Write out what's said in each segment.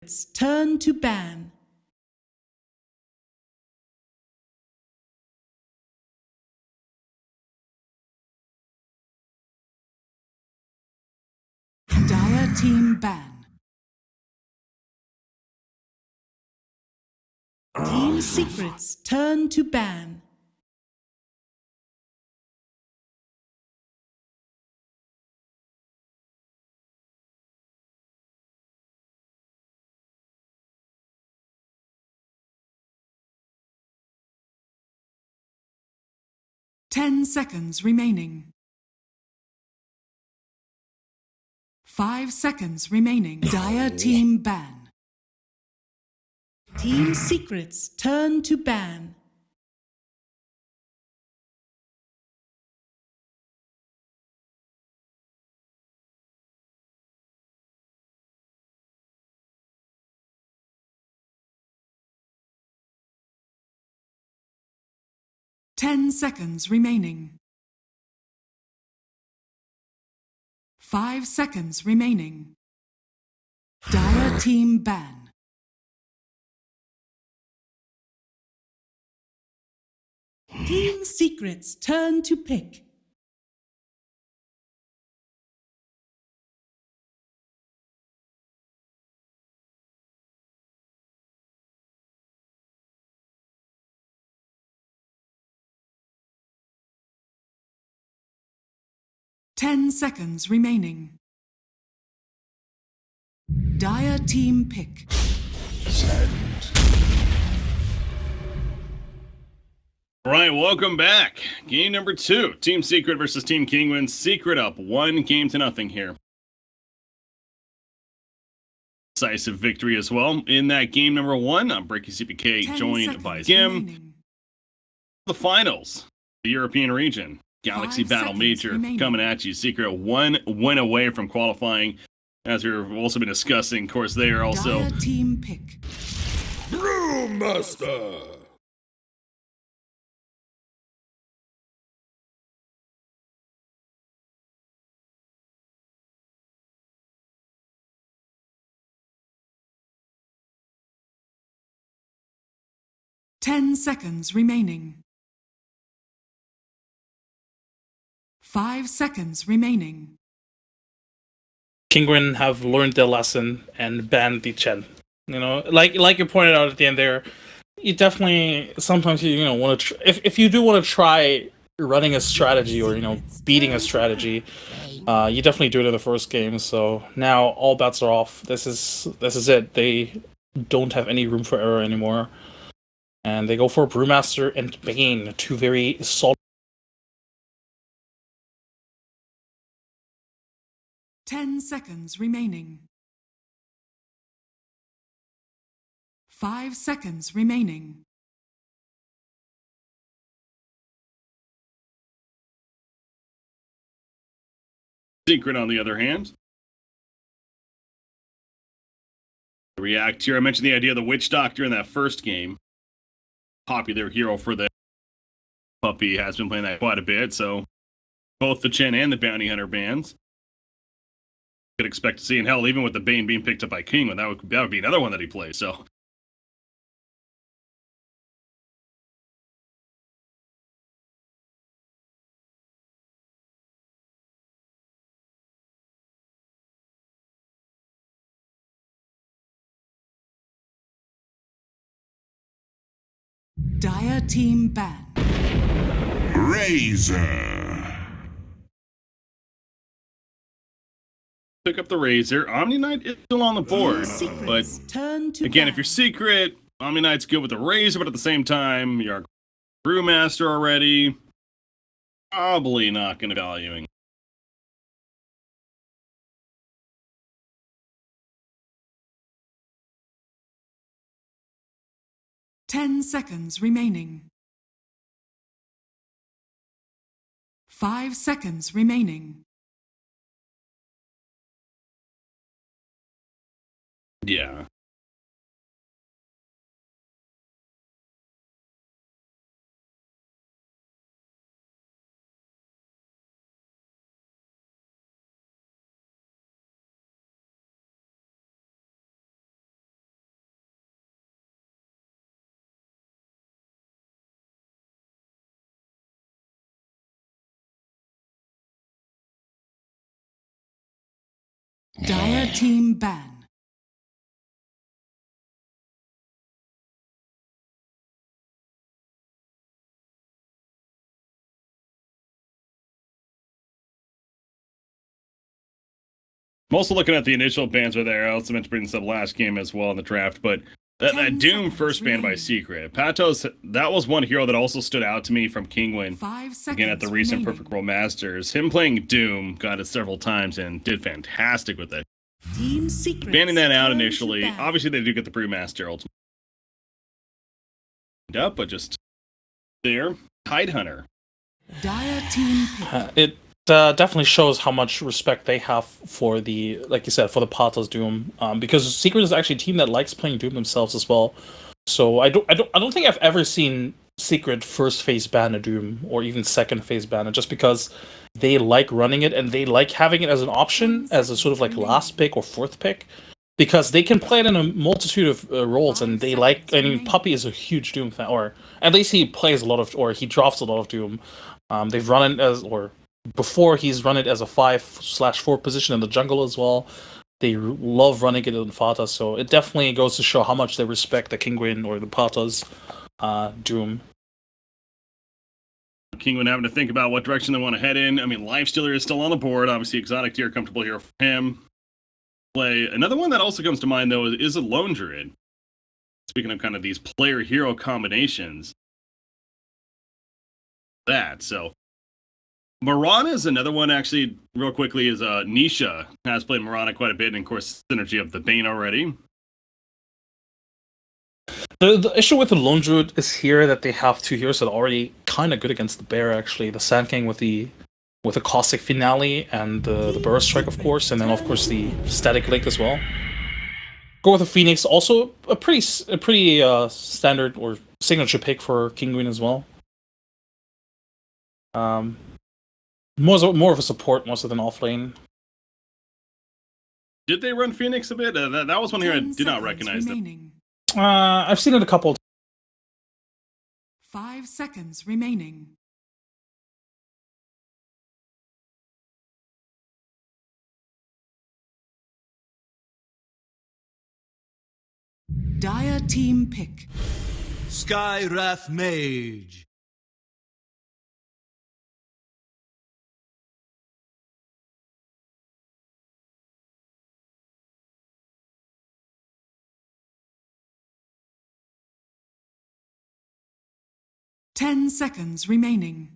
It's turn to ban. Dire team ban. Team secrets turn to ban. Ten seconds remaining. 5 seconds remaining. Dire team ban. Team secrets turn to ban. Ten seconds remaining. 5 seconds remaining. Dire team ban. Team secrets turn to pick. Ten seconds remaining. Dire team pick. All right, welcome back. Game number 2. Team Secret versus Team Kinguin. Secret up 1-0 here. Decisive victory as well. In that game number 1, I'm Breaky CPK, joined by Jim. The finals, the European region. Galaxy Battle Major coming at you. Secret 1 win away from qualifying. As we've also been discussing, of course, they are also Dire team pick. Brewmaster! 10 seconds remaining. 5 seconds remaining. Kinguin have learned their lesson and banned the Chen. You know, like you pointed out at the end there, you definitely sometimes you want to if you do want to try running a strategy or beating a strategy, you definitely do it in the first game. So now all bets are off. This is it. They don't have any room for error anymore, and they go for Brewmaster and Bane, two very solid. 10 seconds remaining. 5 seconds remaining. Secret, on the other hand. React here. I mentioned the idea of the Witch Doctor in that first game. Popular hero for the puppy, has been playing that quite a bit, so both the Chen and the Bounty Hunter bans. Could expect to see, and hell, even with the Bane being picked up by Kinguin, that would be another one that he plays, so. Dire team ban. Razor! Pick up the Razor. Omni Knight is still on the board, but again, if you're Secret, Omni Knight's good with the Razor, but at the same time, you're Brewmaster already. Probably not going to be valuing. Ten seconds remaining. 5 seconds remaining. Yeah. Dire team ban. I'm also looking at the initial bans were there. I also meant to bring this up last game as well in the draft, but that Doom first ban by Secret. Patos, that was one hero that also stood out to me from Kinguin. Again, at the recent Perfect World Masters. Him playing Doom got it several times and did fantastic with it. Banning that out initially. Obviously, they do get the Brewmaster ultimate up, but just there. Tidehunter. Dire team It definitely shows how much respect they have for the, like you said, for the Patos Doom, because Secret is actually a team that likes playing Doom themselves as well. So I don't think I've ever seen Secret first phase ban a Doom or even second phase ban it, just because they like running it and they like having it as an option, as a sort of like last pick or fourth pick, because they can play it in a multitude of roles, and they like. I mean, Puppy is a huge Doom fan, or at least he plays a lot of, or he drafts a lot of Doom. They've run it as, or before he's run it as a 5/4 position in the jungle as well. They love running it in Fata, so it definitely goes to show how much they respect the Kinguin or the Patas Doom. Kinguin having to think about what direction they want to head in. I mean, Lifestealer is still on the board. Obviously, exotic tier, comfortable here for him. Play another one that also comes to mind, though, is a Lone Druid. Speaking of kind of these player-hero combinations. So Mirana is another one, actually, real quickly, is Nisha has played Mirana quite a bit, and of course, synergy of the Bane already. The issue with the Lone Druid is here that they have two heroes that are already kind of good against the Bear, actually. The Sand King with the Caustic Finale and the Burst Strike, of course, and then, of course, the Static Link as well. Go with the Phoenix, also a pretty standard or signature pick for Kinguin as well. More of a support, most of an offlane. Did they run Phoenix a bit? That was one here I did not recognize them. I've seen it a couple. 5 seconds remaining. Dire team pick. Skywrath Mage. Ten seconds remaining.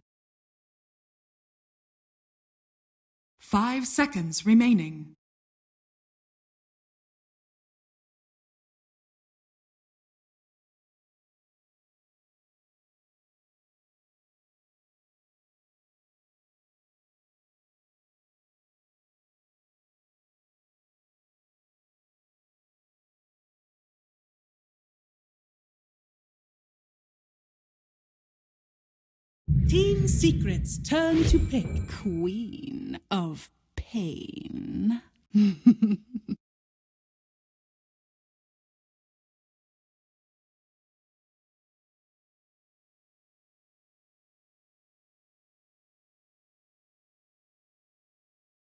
5 seconds remaining. Team Secret's turn to pick. Queen of Pain.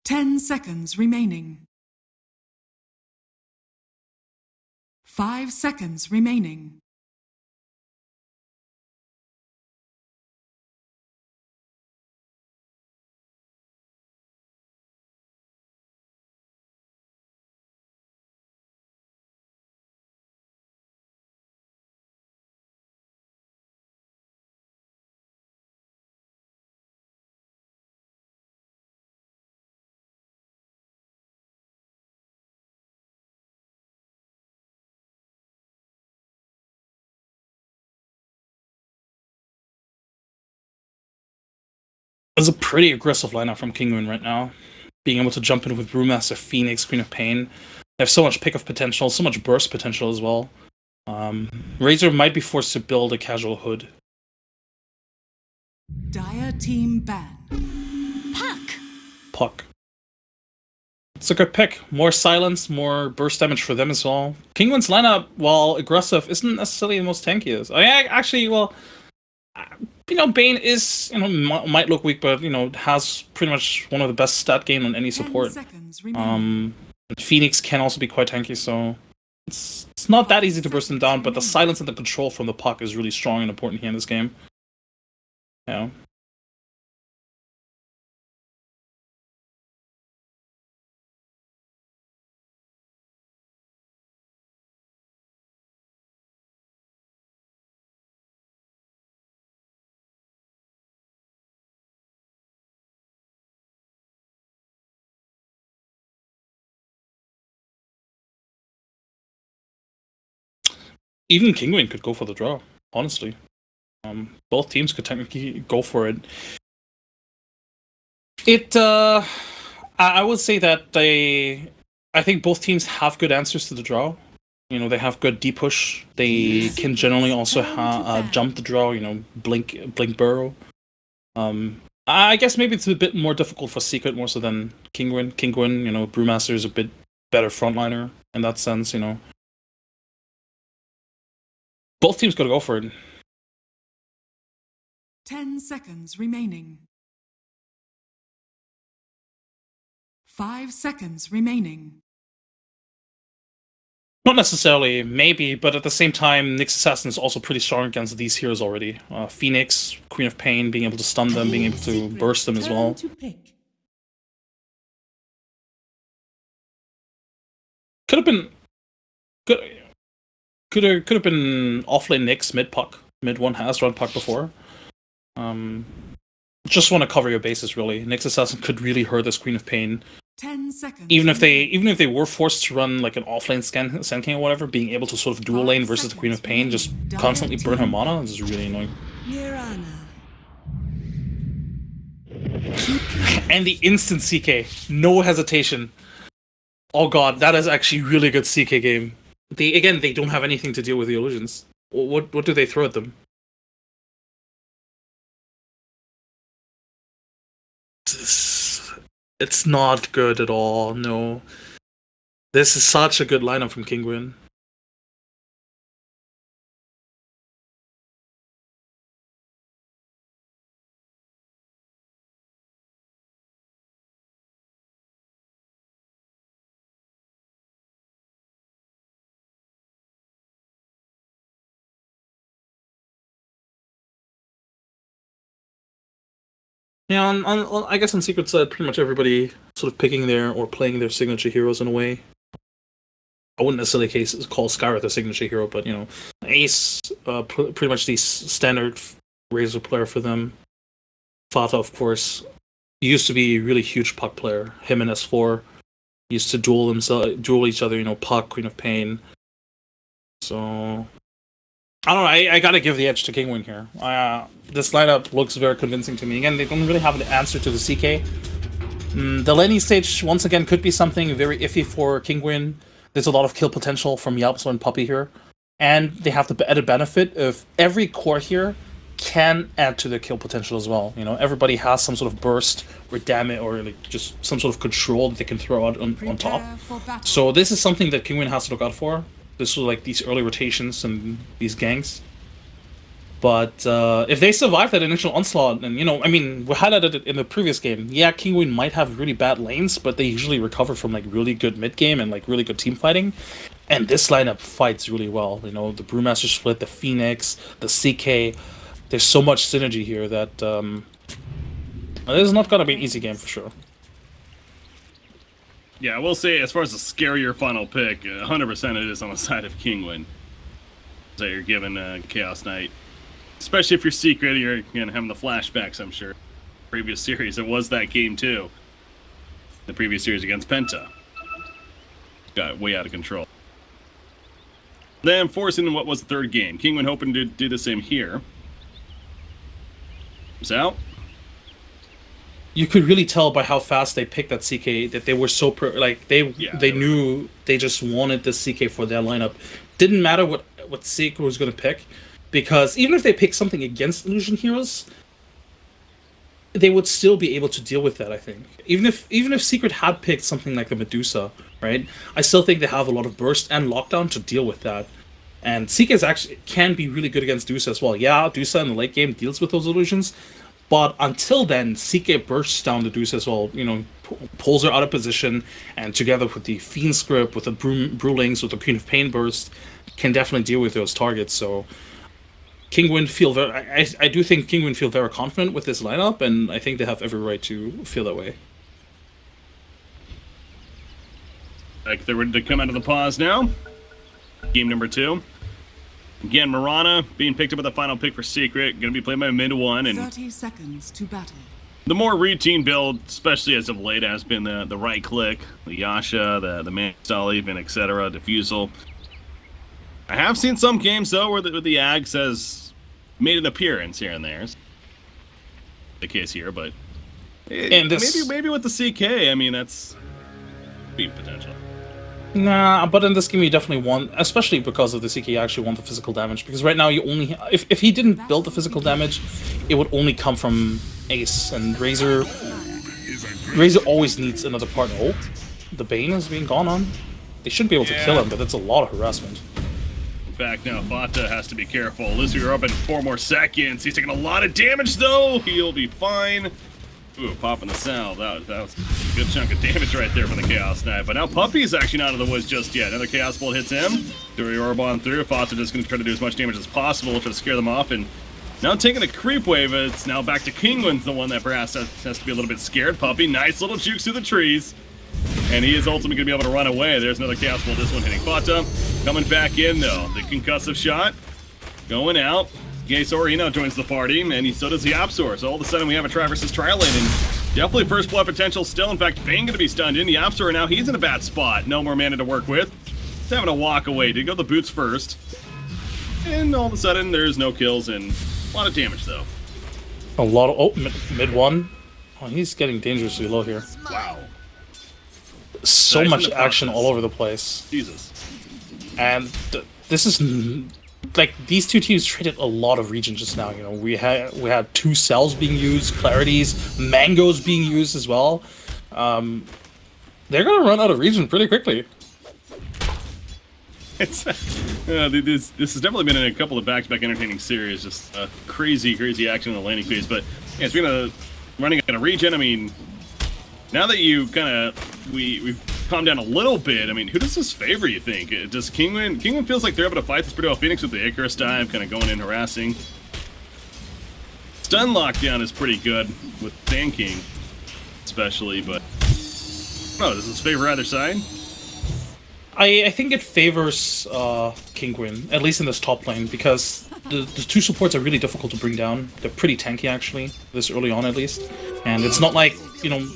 10 seconds remaining. 5 seconds remaining. It's a pretty aggressive lineup from Kinguin right now. Being able to jump in with Brewmaster, Phoenix, Queen of Pain. They have so much pick-off potential, so much burst potential as well. Razor might be forced to build a casual hood. Dire team ban. Puck. It's a good pick. More silence, more burst damage for them as well. Kinguin's lineup, while aggressive, isn't necessarily the most tankiest. Actually, well, Bane is, might look weak, but, has pretty much one of the best stat gain on any support. Phoenix can also be quite tanky, so it's not that easy to burst them down, but the silence and the control from the puck is really strong and important here in this game. Yeah. Even Kinguin could go for the draw, honestly. Both teams could technically go for it. I would say that I think both teams have good answers to the draw. You know, they have good deep push. They can generally also jump the draw. You know, blink burrow. I guess maybe it's a bit more difficult for Secret more so than Kinguin. Kinguin, you know, Brewmaster is a bit better frontliner in that sense. You know, both teams gotta go for it. 10 seconds remaining. 5 seconds remaining. Not necessarily, maybe, but at the same time, Nyx Assassin is also pretty strong against these heroes already. Phoenix, Queen of Pain, being able to stun them, being able to burst them as well. Could have been could have been offlane Nyx mid puck, mid one has run puck before. Just want to cover your bases really. Nyx Assassin could really hurt this Queen of Pain. 10 seconds. Even if they were forced to run like an offlane Sand King or whatever, being able to sort of dual lane versus the Queen of Pain, just constantly burn her mana is really annoying. And the instant CK, no hesitation. Oh god, that is actually really good CK game. They don't have anything to deal with the illusions. What do they throw at them? It's not good at all, no. This is such a good lineup from Kinguin. Yeah, I guess on Secret side, pretty much everybody sort of picking their or playing their signature heroes in a way. I wouldn't necessarily call Skywrath a signature hero, but you know, Ace, pretty much the standard Razor player for them. Fata, of course, used to be a really huge puck player. Him and S4 used to duel each other. You know, puck, Queen of Pain. So I don't know. I gotta give the edge to Kinguin here. This lineup looks very convincing to me. Again, they don't really have an answer to the CK. The laning stage, once again, could be something very iffy for Kinguin. There's a lot of kill potential from Yalpso and Puppey here. And they have the added benefit of every core here can add to their kill potential as well. You know, everybody has some sort of burst or damage or like just some sort of control that they can throw out on top. So this is something that Kinguin has to look out for. This was like these early rotations and these ganks. But if they survive that initial onslaught, and you know, I mean, we highlighted it in the previous game. Yeah, Kinguin might have really bad lanes, but they usually recover from like really good mid game and like really good team fighting. And this lineup fights really well. You know, the Brewmaster split, the Phoenix, the CK. There's so much synergy here that this is not gonna be an easy game for sure. Yeah, I will say, as far as the scarier final pick, 100% it is on the side of Kinguin. So you're given Chaos Knight. Especially if you're Secret, you're having the flashbacks, I'm sure. Previous series, it was that game too. The previous series against Penta. Got way out of control. Then forcing what was the third game. Kinguin hoping to do the same here. So you could really tell by how fast they picked that CK that they were so they knew they just wanted this CK for their lineup. Didn't matter what Secret was going to pick, because even if they pick something against illusion heroes, they would still be able to deal with that. I think even if Secret had picked something like the Medusa, right? I still think they have a lot of burst and lockdown to deal with that. And CK actually can be really good against Dusa as well. Yeah, Dusa in the late game deals with those illusions. But until then, CK bursts down the Deuce as well, you know, pulls her out of position, and together with the Fiend Script, with the Brewlings, with the Queen of Pain burst, can definitely deal with those targets. So Kinguin I do think Kinguin feel very confident with this lineup, and I think they have every right to feel that way. Like they're ready to come out of the pause now. Game number 2. Again, Mirana being picked up with the final pick for Secret. Going to be played by mid 1. And 30 seconds to battle. the more routine build, especially as of late, has been the right click, the Yasha, the man style even, etc. Diffusal. I have seen some games though where the Ags has made an appearance here and there. It's the case here, but maybe with the CK, I mean that's big potential. Nah, but in this game you definitely want, especially because of the CK, you actually want the physical damage, because right now you only, if he didn't build the physical damage, it would only come from Ace, and Razor always needs another partner. Oh, the Bane is being gone on. They should be able to kill him, but that's a lot of harassment. In fact, now Fata has to be careful. Lizzie, you're up in 4 more seconds. He's taking a lot of damage though. He'll be fine. Ooh, popping the salve. That was a good chunk of damage right there from the Chaos Knight. But now Puppy's actually not out of the woods just yet. Another Chaos Bolt hits him. Dury Orb on through. Fata just going to try to do as much damage as possible to try to scare them off. And now taking a creep wave, it's now back to Kinguin's the one that perhaps has to be a little bit scared. Puppy, nice little jukes through the trees. And he is ultimately going to be able to run away. There's another Chaos Bolt, this one hitting Fata. Coming back in though. The concussive shot going out. Gaysor, he now joins the party, and so does the Yapsor. So all of a sudden we have a try versus trial lane, and definitely first blood potential still. In fact, Bane going to be stunned in. The Yapsor now, he's in a bad spot. No more mana to work with. He's having to walk away. Did go the boots first. And all of a sudden there's no kills and a lot of damage though. A lot of, oh, mid 1. Oh, he's getting dangerously low here. Wow. So Nice much action all over the place. Jesus. And this is like, these two teams traded a lot of region just now. You know, we had 2 cells being used, clarities, mangoes being used as well. They're gonna run out of region pretty quickly. It's this has definitely been in a couple of back-to-back entertaining series. Just crazy action in the landing phase. But yeah, speaking of running out of region, I mean, now that you kind of we've calmed down a little bit, I mean, who does this favor, you think? Does Kinguin? Kinguin feels like they're able to fight this pretty well. Phoenix with the Icarus dive, kind of going in harassing. Stun lockdown is pretty good with Sand King, especially, but oh, does this favor either side? I think it favors Kinguin, at least in this top lane, because the 2 supports are really difficult to bring down. They're pretty tanky, actually, this early on at least. And it's not like, you know,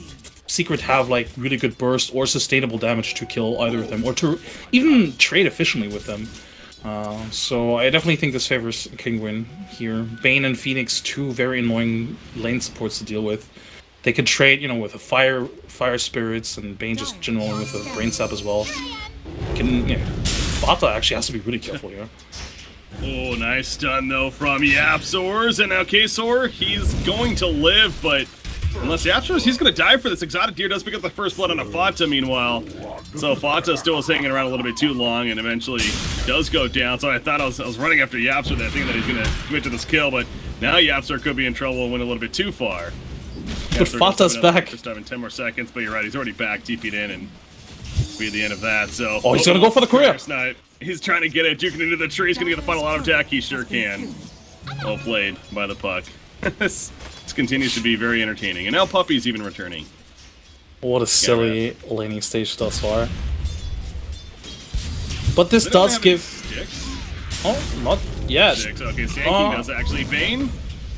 Secret have like really good burst or sustainable damage to kill either of them, or to even trade efficiently with them. So I definitely think this favors Kinguin here. Bane and Phoenix, 2 very annoying lane supports to deal with. They could trade, you know, with a fire spirits, and Bane just generally with a brain sap as well. Fata actually has to be really careful here. Oh, nice stun though from Yapsors, and now Kaysor, he's going to live, but unless Yapsors, he's going to die for this. Exotic Deer does pick up the first blood on a Fata meanwhile. So Fata still is hanging around a little bit too long and eventually does go down. So I thought I was running after Yapsor, that thinking that he's going to commit to this kill, but now Yapsor could be in trouble and went a little bit too far. But Fata's back. Just having 10 more seconds, but you're right, he's already back, TP'd in, and be the end of that. So oh, he's going to go for the career. He's trying to get it, juking into the tree. He's going to get the final auto attack. He sure can. Well played by the puck. This continues to be very entertaining. And now Puppy's even returning. What a silly laning stage thus far. But this does give... Sticks? Oh, not yet. Sticks. Okay, Sand King does actually. Bane.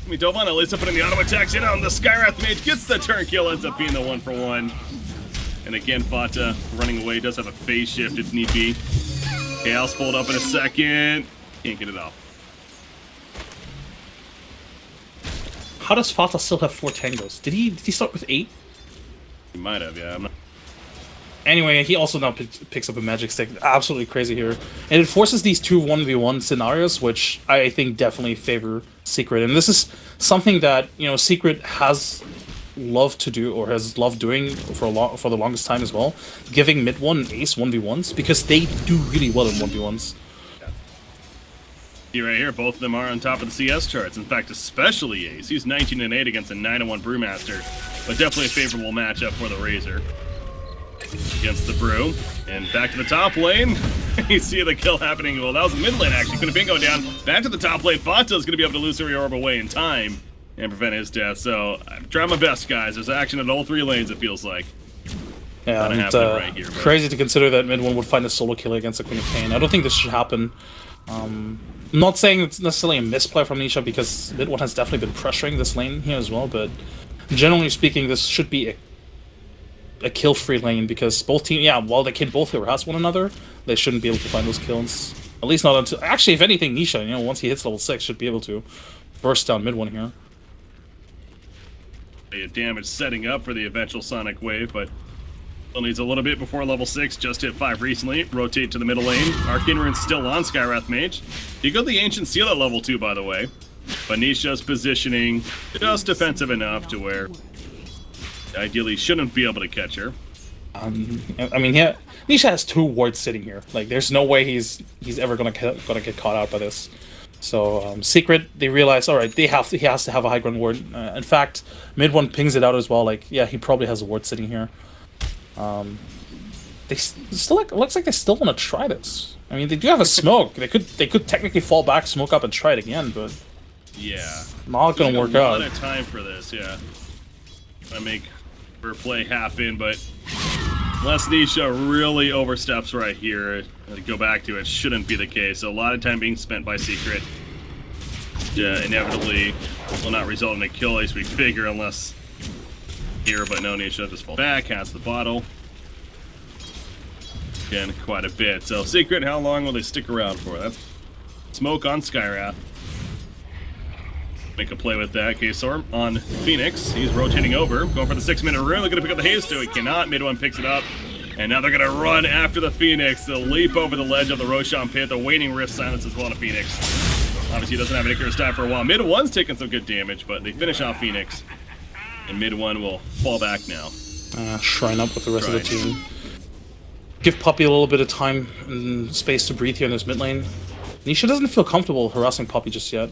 Midova at least putting the auto attacks in on the Skywrath Mage. Gets the turn kill. Ends up being the 1-for-1. And again, Fata running away. Does have a phase shift if need be. Chaos Bolt up in a second. Can't get it off. How does Fata still have 4 tangos? Did he start with 8? He might have, yeah. I'm not... Anyway, he also now picks up a magic stick. Absolutely crazy here. And it forces these 2 1v1 scenarios, which I think definitely favor Secret. And this is something that, you know, Secret has loved to do, or has loved doing for the longest time as well. Giving mid 1 and ace 1v1s, because they do really well in 1v1s. See right here, both of them are on top of the CS charts. In fact, especially Ace. He's 19-8 against a 9-1 Brewmaster, but definitely a favorable matchup for the Razor against the Brew. And back to the top lane. You see the kill happening. Well, that was the mid lane, actually. Could have been going down. Back to the top lane. Fata's going to be able to illusory orb away in time and prevent his death. So I'm trying my best, guys. There's action at all three lanes, it feels like. Yeah, and, right here, crazy to consider that mid one would find a solo kill against the Queen of Pain. I don't think this should happen. I'm not saying it's necessarily a misplay from Nisha, because mid one has definitely been pressuring this lane here as well, but generally speaking, this should be a kill-free lane, because both teams, yeah, while they can both harass one another, they shouldn't be able to find those kills. At least not until... Actually, if anything, Nisha, you know, once he hits level 6, should be able to burst down mid one here. Damage setting up for the eventual Sonic Wave, but still needs a little bit before level 6. Just hit 5 recently. Rotate to the middle lane. Arcane Rune's still on Skywrath Mage. You got the Ancient Seal at level 2, by the way. But Nisha's positioning just defensive enough to where ideally shouldn't be able to catch her. I mean, yeah, Nisha has 2 wards sitting here. Like, there's no way he's ever gonna get caught out by this. So Secret, they realize, all right, he has to have a high ground ward. In fact, mid one pings it out as well. Like, yeah, he probably has a ward sitting here. They still looks like they still want to try this. I mean, they do have a smoke. They could technically fall back, smoke up, and try it again, but yeah, not gonna work out. A lot of time for this, yeah. I make her play happen, but unless Nisha really oversteps right here, to go back to it, shouldn't be the case. So a lot of time being spent by Secret. Inevitably will not result in a kill, at least we figure, unless here, but no, Nisha just fall back, has the bottle. Again, quite a bit. So Secret, how long will they stick around for? That's smoke on Skywrath. Make a play with that. K-Storm on Phoenix. He's rotating over. Going for the 6-minute rune. They're going to pick up the haste. He cannot. Mid one picks it up. And now they're going to run after the Phoenix. They'll leap over the ledge of the Roshan pit. The waning rift silence as well to Phoenix. Obviously, he doesn't have an Icarus die for a while. Mid one's taking some good damage, but they finish off Phoenix. And mid one will fall back now. Shrine up with the rest of the team. Give Puppy a little bit of time and space to breathe here in this mid lane. Nisha doesn't feel comfortable harassing Puppy just yet.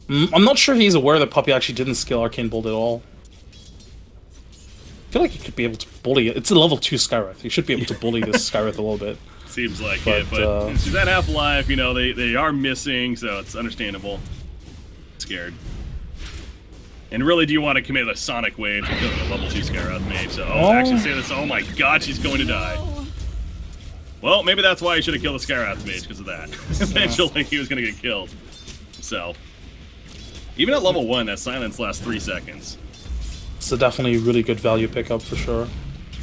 I'm not sure he's aware that Puppy actually didn't skill Arcane Bolt at all. I feel like he could be able to bully it. It's a level 2 Skywrath. He should be able to bully this Skywrath a little bit. Seems like it, but she's at half-life, you know, they are missing, so it's understandable. Scared. And really, do you want to commit a Sonic Wave to kill a level 2 Skywrath Mage? So, actually say this, oh my god, she's going to die. Well, maybe that's why he should have killed the Skywrath Mage, because of that. Eventually, he was going to get killed himself. Even at level 1, that silence lasts 3 seconds. It's a definitely really good value pickup for sure.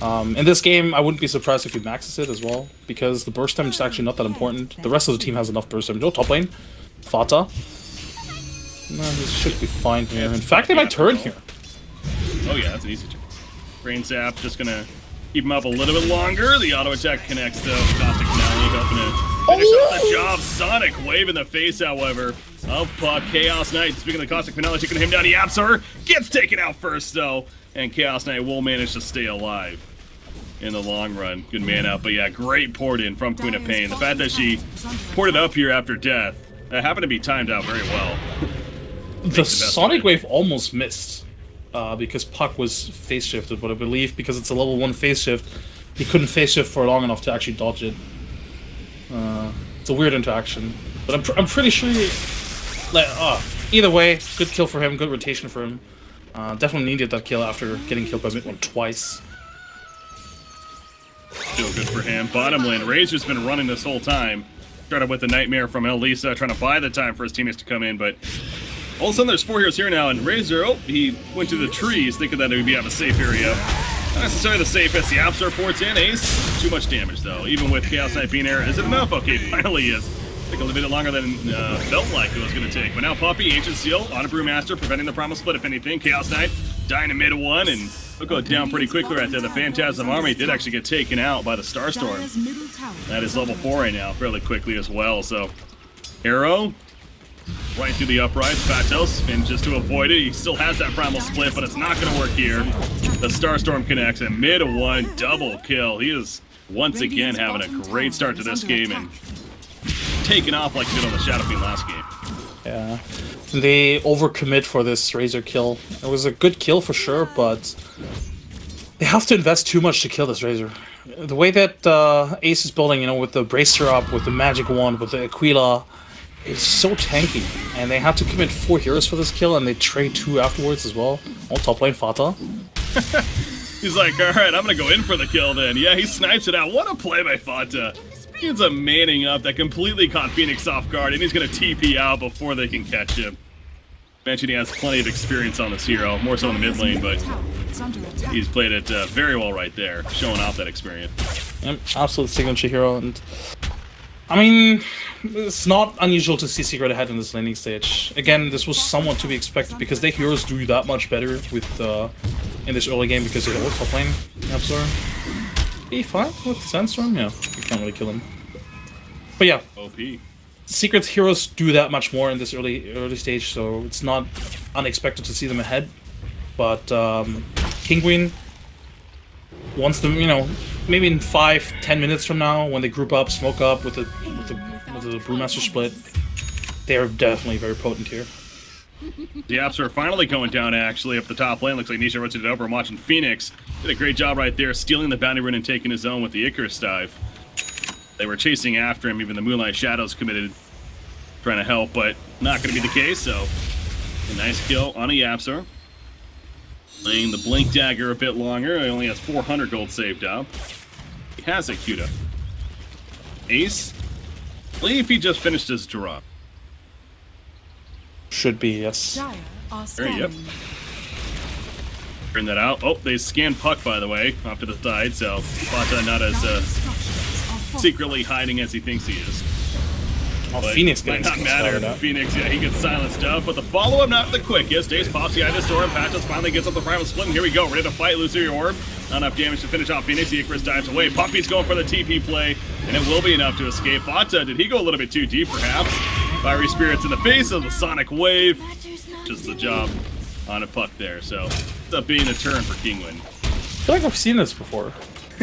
In this game, I wouldn't be surprised if he maxes it as well, because the burst damage is actually not that important. The rest of the team has enough burst damage. Oh, top lane. Fata. No, he should be fine here. In fact, they might turn here. Oh yeah, that's an easy turn. Brain Sap just gonna keep him up a little bit longer. The auto attack connects though. Caustic Finale helping to finish off the job. Sonic Wave in the face, however, of Puck. Chaos Knight, speaking of the Caustic Finale, taking him down. He yaps her. Gets taken out first though. And Chaos Knight will manage to stay alive in the long run. Good man up. But yeah, great port in from Queen of Pain. The fact that she ported up here after death, that happened to be timed out very well. The Sonic Wave almost missed because Puck was phase shifted, but I believe because it's a level 1 phase shift, he couldn't phase shift for long enough to actually dodge it. It's a weird interaction, but I'm pretty sure either way, good kill for him, good rotation for him. Definitely needed that kill after getting killed by mid-one twice. Still good for him. Bottom lane, Razor's been running this whole time. Started with the Nightmare from Elisa, trying to buy the time for his teammates to come in, but all of a sudden there's 4 heroes here now, and Razor, he went to the trees thinking that it would have a safe area. Not necessarily the safest. The Absol ports in. Ace, too much damage though. Even with Chaos Knight being there, is it enough? Okay, finally is. Took a little bit longer than felt like it was going to take. But now Puppy, Ancient Seal, on a Brewmaster, preventing the Promise Split if anything. Chaos Knight dying in mid 1, and will go down pretty quickly right there. The Phantasm Army did actually get taken out by the Starstorm. That is level 4 right now, fairly quickly as well. So, Arrow, right through the uprights. Fatos, and just to avoid it, he still has that Primal Split, but it's not going to work here. The Starstorm connects, and mid 1, double kill. He is once again having a great start to this game, and taken off like he did on the Shadow Fiend last game. Yeah. They overcommit for this Razor kill. It was a good kill for sure, but they have to invest too much to kill this Razor. The way that Ace is building, you know, with the Bracer up, with the Magic Wand, with the Aquila, it's so tanky. And they have to commit 4 heroes for this kill, and they trade 2 afterwards as well. Oh, top lane Fata. He's like, alright, I'm gonna go in for the kill then. Yeah, he snipes it out. What a play by Fata. He ends up manning up that completely caught Phoenix off guard, and he's gonna TP out before they can catch him. Mentioned he has plenty of experience on this hero, more so in the mid lane, but he's played it very well right there, showing off that experience. Yep, absolute signature hero, and I mean, it's not unusual to see Secret ahead in this laning stage. Again, this was somewhat to be expected because their heroes do that much better with in this early game because they're all top lane. Absolutely. E5 with Sandstorm? Yeah, you can't really kill him. But yeah. OP. Secret's heroes do that much more in this early stage, so it's not unexpected to see them ahead. But Kinguin wants them, you know, maybe in 5-10 minutes from now, when they group up, smoke up with the Brewmaster split, they're definitely very potent here. The apps are finally going down actually up the top lane. Looks like Nisha rotated over. I'm watching Phoenix. Did a great job right there, stealing the bounty rune and taking his own with the Icarus dive. They were chasing after him, even the Moonlight Shadows committed, trying to help, but not going to be the case, so a nice kill on a Yapsor. Playing the Blink Dagger a bit longer. He only has 400 gold saved up. He has it queued up. Ace? I believe he just finished his drop. Should be, yes. Yep. Turn that out. Oh, they scanned Puck, by the way, off to the side, so Fata not as secretly hiding as he thinks he is. Oh, But Phoenix might getting not matter. started up. Phoenix, yeah, he gets silenced up, but the follow-up not the quickest. Ace pops the Ida Storm, Patches finally gets up the Primal Split, and here we go, ready to fight, lose your orb. Not enough damage to finish off Phoenix, the Icarus dives away. Puppy's going for the TP play, and it will be enough to escape. Fata, did he go a little bit too deep, perhaps? Fiery Spirits in the face of the Sonic Wave. Just the job on a Puck there, so ends up being a turn for Kinguin. I feel like I've seen this before.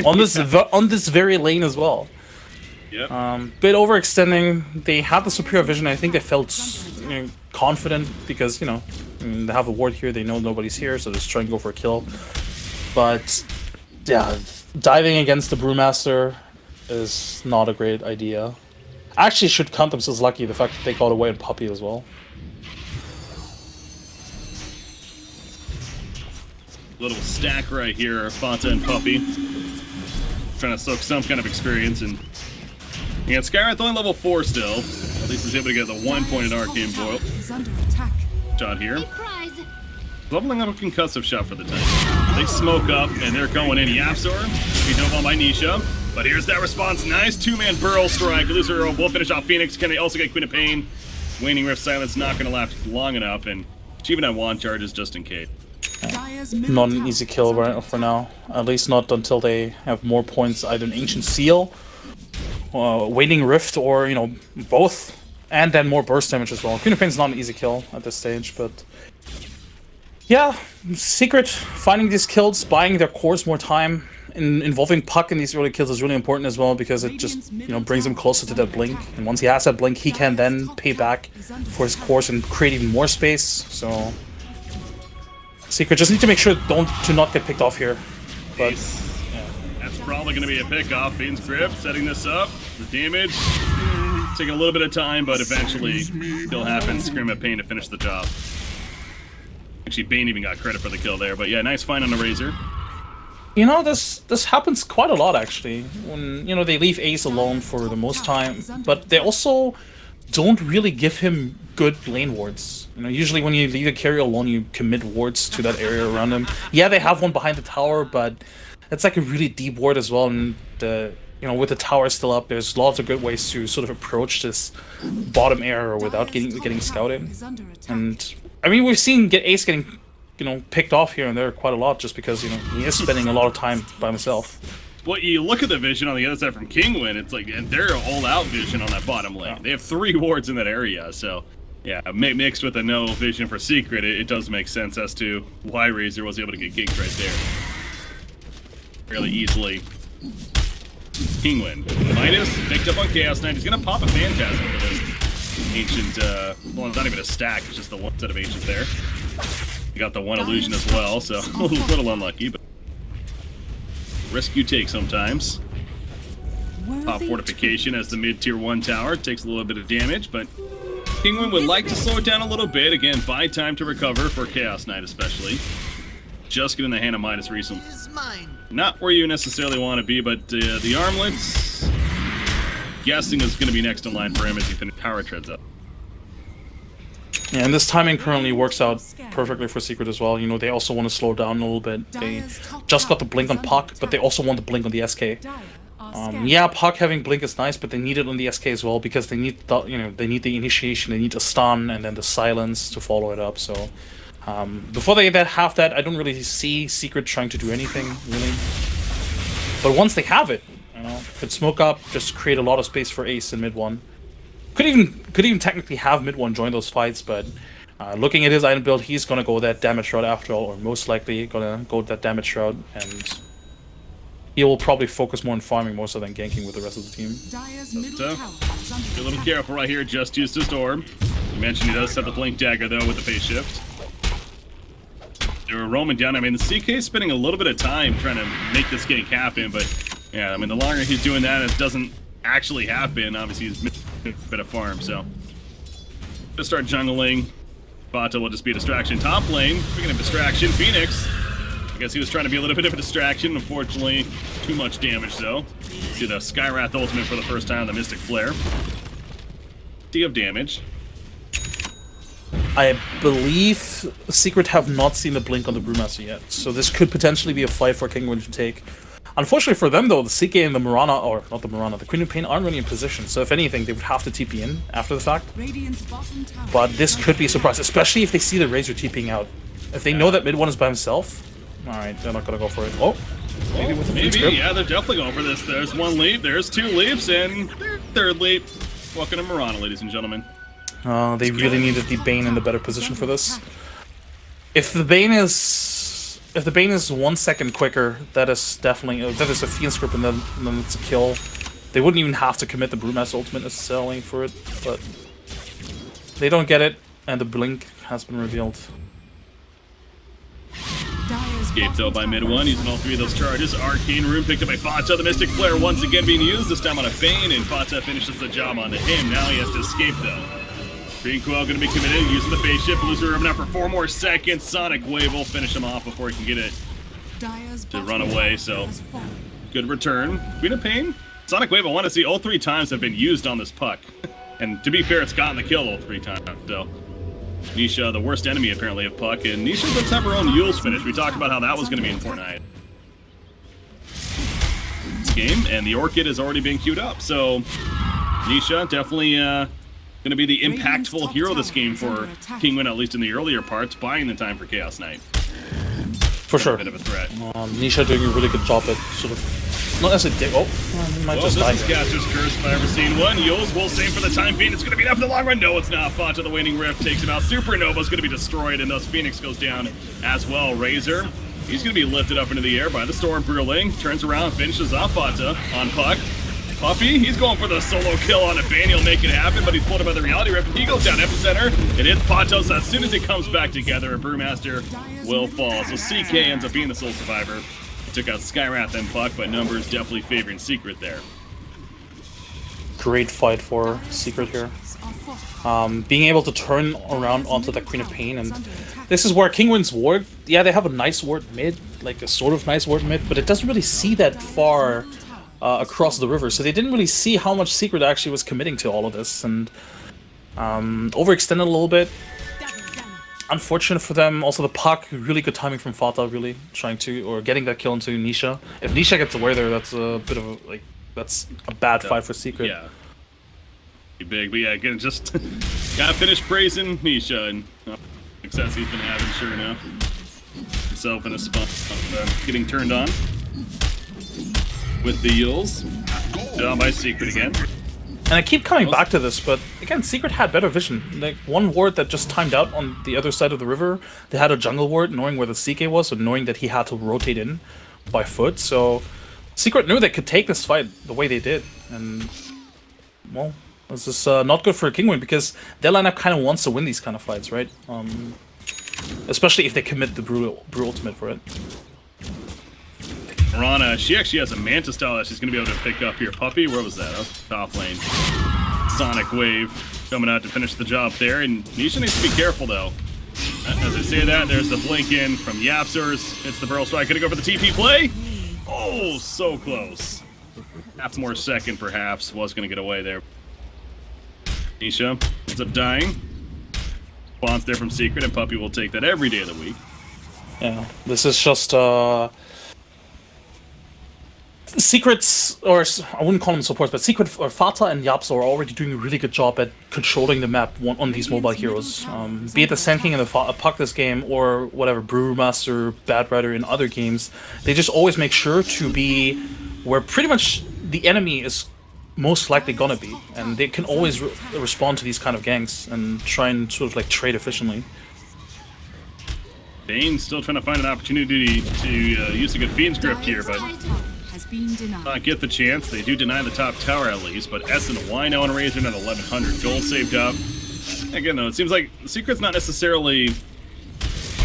On this very lane as well. Yep. Bit overextending. They had the superior vision. I think they felt, you know, confident because, you know, I mean, they have a ward here. They know nobody's here, so just try and go for a kill. But yeah, diving against the Brewmaster is not a great idea. Actually, should count themselves lucky the fact that they got away on Puppy as well. Little stack right here, Fata and Puppy. Trying to soak some kind of experience, and yeah, Skywrath only level 4 still. At least he's able to get the 1 point in Arcane Boil. Shot here. Leveling up a concussive shot for the tank. They smoke up, and they're going in. Yapsor, he dove on by Nisha. But here's that response. Nice 2-man Burrow strike. Loser will finish off Phoenix. Can they also get Queen of Pain? Waning Rift Silence not going to last long enough, and achieving that wand charges just in case. Not an easy kill right for now. At least not until they have more points, either an Ancient Seal, Waning Rift, or, you know, both. And then more burst damage as well. Queen of Pain's not an easy kill at this stage, but yeah, Secret finding these kills, buying their cores more time, involving Puck in these early kills is really important as well because it just, you know, brings him closer to that blink. And once he has that blink, he can then pay back for his cores and create even more space. So Secret just need to make sure to not get picked off here. But yeah, that's probably going to be a pick-off. Fiend's Grip setting this up. The damage taking a little bit of time, but eventually it'll happen. Scream of Pain to finish the job. Actually, Bane even got credit for the kill there, but yeah, nice find on the Razor. You know, this happens quite a lot actually. When, you know, they leave Ace alone for the most time, but they also don't really give him good lane wards. You know, usually when you leave a carry alone, you commit wards to that area around him. Yeah, they have one behind the tower, but it's like a really deep ward as well. And you know, with the tower still up, there's lots of good ways to sort of approach this bottom area without getting scouted. And I mean, we've seen Ace getting, you know, picked off here and there quite a lot just because, you know, he is spending a lot of time by himself. Well, you look at the vision on the other side from Kinguin, it's like, and they're all-out vision on that bottom lane. Yeah. They have 3 wards in that area, so yeah, mixed with a no vision for Secret, it does make sense as to why Razor was able to get ginked right there fairly easily. Kinguin. Midas picked up on Chaos Knight. He's going to pop a Phantasm for this Ancient, well, it's not even a stack, it's just the one set of Ancients there. You got the one illusion as well, so a little unlucky, but risk you take sometimes. Pop Fortification as the mid-tier 1 tower. Takes a little bit of damage, but Kinguin would like to slow it down a little bit. Again, buy time to recover for Chaos Knight especially. Just getting the hand of Midas recently. Not where you necessarily want to be, but the armlets, guessing is going to be next in line for him as he finishes power treads up. Yeah, and this timing currently works out perfectly for Secret as well. You know, they also want to slow down a little bit. They just got the blink on Puck, but they also want the blink on the SK. Yeah, Puck having blink is nice, but they need it on the SK as well because they need the, you know, they need the initiation, they need the stun, and then the silence to follow it up. So before they have that, I don't really see Secret trying to do anything really. But once they have it, you know, could smoke up, just create a lot of space for Ace in mid 1. Could even technically have mid 1 join those fights, but looking at his item build, he's gonna go that damage route after all, or most likely gonna go that damage route, and he will probably focus more on farming more so than ganking with the rest of the team. Be a little careful right here, just used his orb. You mentioned he does set the blink dagger though with the phase shift. They were roaming down. I mean, the CK is spending a little bit of time trying to make this gank happen, but yeah, I mean, the longer he's doing that, it doesn't actually happen. Obviously, he's missing a bit of farm, so just start jungling. Bata will just be a distraction. Top lane, speaking of distraction, Phoenix. I guess he was trying to be a little bit of a distraction. Unfortunately, too much damage though. See the Skywrath ultimate for the first time, the Mystic Flare. D of damage. I believe Secret have not seen the blink on the Brewmaster yet, so this could potentially be a fight for Kinguin to take. Unfortunately for them though, the CK and the Mirana, or not the Mirana, the Queen of Pain aren't really in position, so if anything, they would have to TP in after the fact. But this could be a surprise, especially if they see the Razor TPing out. If they know that mid 1 is by himself, alright, they're not gonna go for it. Oh, maybe with the maybe, yeah, they're definitely going for this. There's one leap, there's 2 leaps, and third leap. Welcome to Mirana, ladies and gentlemen. They really needed the Bane in the better position for this. If the Bane is 1 second quicker, that is definitely that is a fiend script, and then it's a kill. They wouldn't even have to commit the Brewmaster ultimate necessarily for it, but they don't get it, and the blink has been revealed. Escaped though by mid 1, using all 3 of those charges. Arcane Rune picked up by Fata. The Mystic Flare once again being used, this time on a Bane, and Fata finishes the job onto him. Now he has to escape though. Green Quell going to be committed, using the phase shift. Loser Urban out for 4 more seconds. Sonic Wave will finish him off before he can get it to run away, so good return. Queen of Pain? Sonic Wave, I want to see all 3 times have been used on this Puck. And to be fair, it's gotten the kill all 3 times, so. Nisha, the worst enemy apparently of Puck, and Nisha does have her own Yule's finish. We talked about how that was going to be in Fortnite. This game, and the Orchid is already being queued up, so Nisha definitely going to be the impactful hero this game for Kinguin, at least in the earlier parts, buying the time for Chaos Knight. For sure. A bit of a threat. Nisha doing a really good job at sort of, not as a dig. Oh, he might just die. This is Caster's Curse if I ever seen one. Yules will save for the time being. It's going to be enough in the long run. No, it's not. Fata, the Waning Rift, takes him out. Supernova is going to be destroyed, and thus Phoenix goes down as well. Razor, he's going to be lifted up into the air by the Storm Brewling. Turns around, finishes off Fata on Puck. Puppy, he's going for the solo kill on a Bane. He'll make it happen, but he's pulled by the Reality Rift. He goes down Epicenter. It hits Patos. As soon as it comes back together, a Brewmaster will fall. So CK ends up being the sole survivor. He took out Skywrath and Puck, but numbers definitely favoring Secret there. Great fight for Secret here. Being able to turn around onto the Queen of Pain, and this is where Kinguin's ward, yeah, they have a nice ward mid, like a sort of nice ward mid, but it doesn't really see that far across the river, so they didn't really see how much Secret actually was committing to all of this, and overextended a little bit. Unfortunate for them. Also the Puck, really good timing from Fata, really trying to, or getting that kill into Nisha. If Nisha gets away there, that's a bit of a, like, that's a bad fight for Secret. Yeah. Big, but yeah, again, just gotta finish praising Nisha and success he's been having, sure enough. Himself in a spot of getting turned on with the Yules. Down by Secret again. And I keep coming back to this, but again, Secret had better vision. Like, one ward that just timed out on the other side of the river, they had a jungle ward, knowing where the CK was, so knowing that he had to rotate in by foot, so Secret knew they could take this fight the way they did, and well, this is not good for Kinguin because their lineup kind of wants to win these kind of fights, right? Especially if they commit the brutal ultimate for it. Mirana, she actually has a Manta style that she's going to be able to pick up here. Puppy, where was that? That was top lane. Sonic Wave coming out to finish the job there, and Nisha needs to be careful though. As I say that, there's the blink in from Yapsers. It's the barrel strike. Gonna go for the TP play. Oh, so close. Half more second, perhaps. Was gonna get away there. Nisha ends up dying. Spawns there from Secret, and Puppy will take that every day of the week. Yeah, this is just Secrets, or I wouldn't call them supports, but Secret or Fata and Yapso are already doing a really good job at controlling the map on these mobile heroes. Be it the Sand King and the Puck this game, or whatever, Brewmaster, Bad Rider in other games, they just always make sure to be where pretty much the enemy is most likely gonna be, and they can always respond to these kind of ganks and try and sort of like trade efficiently. Bane's still trying to find an opportunity to use a good Fiend's Grip here, but not get the chance. They do deny the top tower at least, but S and Y now on Razor at 1100. Gold saved up. Again, though, it seems like Secret's not necessarily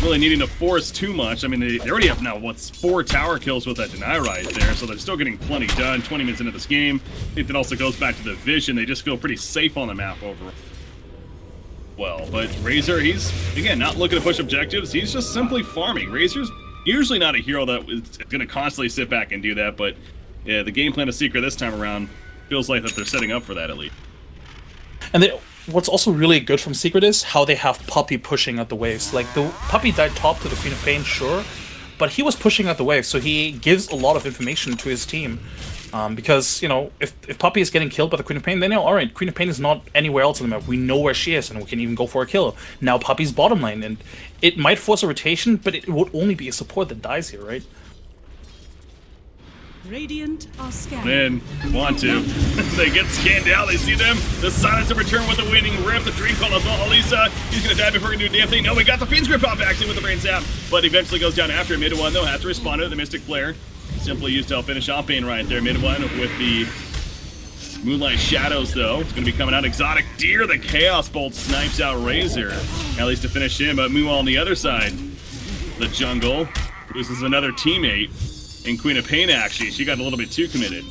really needing to force too much. I mean, they already have now, what's 4 tower kills with that deny right there, so they're still getting plenty done 20 minutes into this game. I think that also goes back to the vision. They just feel pretty safe on the map overall. Well, but Razor, he's, again, not looking to push objectives. He's just simply farming. Razor's usually not a hero that is going to constantly sit back and do that, but yeah, the game plan of Secret this time around feels like that they're setting up for that at least. And what's also really good from Secret is how they have Puppy pushing at the waves. Like, the Puppy died top to the Queen of Pain, sure, but he was pushing at the waves, so he gives a lot of information to his team. Because, you know, if Puppy is getting killed by the Queen of Pain, they know, alright, Queen of Pain is not anywhere else on the map. We know where she is, and we can even go for a kill. Now Puppy's bottom lane, and it might force a rotation, but it would only be a support that dies here, right? Radiant are scanned. Man, want to. They get scanned out, they see them. The silence of return with the winning rip, the dream call of Alisa. He's gonna die before he can do a damn thing. No, we got the Fiend's Grip off actually with the brain zap, but eventually goes down after mid one though, has to respond to the Mystic Flare. Simply used to help finish off Bane right there. Mid one with the Moonlight Shadows, though. It's going to be coming out. Exotic Deer, the Chaos Bolt snipes out Razor. At least to finish him, but meanwhile on the other side, the jungle loses another teammate. And Queen of Pain, actually, she got a little bit too committed.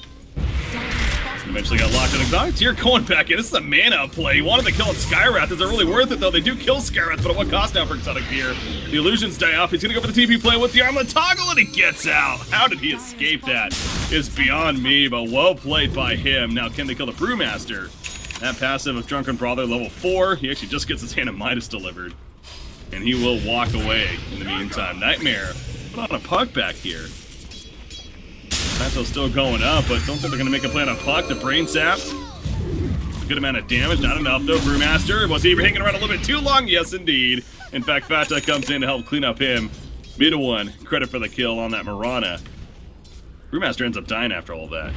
Eventually got locked in. Exotic Deer going back in. This is a mana play. He wanted to kill Skywrath. Is it really worth it, though? They do kill Skywrath, but at what cost now for Exotic Deer? The illusions die off. He's going to go for the TP play with the armlet toggle, and he gets out. How did he escape that? Is beyond me, but well played by him. Now, can they kill the Brewmaster? That passive of Drunken Brawler, level 4. He actually just gets his Hand of Midas delivered. And he will walk away in the meantime. Nightmare. Put on a puck back here. Manto's still going up, but don't think they're going to make a play on a puck. The brain sap. A good amount of damage, not enough though. Brewmaster, was he hanging around a little bit too long? Yes, indeed. In fact, Fata comes in to help clean up him. Mid one, credit for the kill on that Mirana. Brewmaster ends up dying after all of that.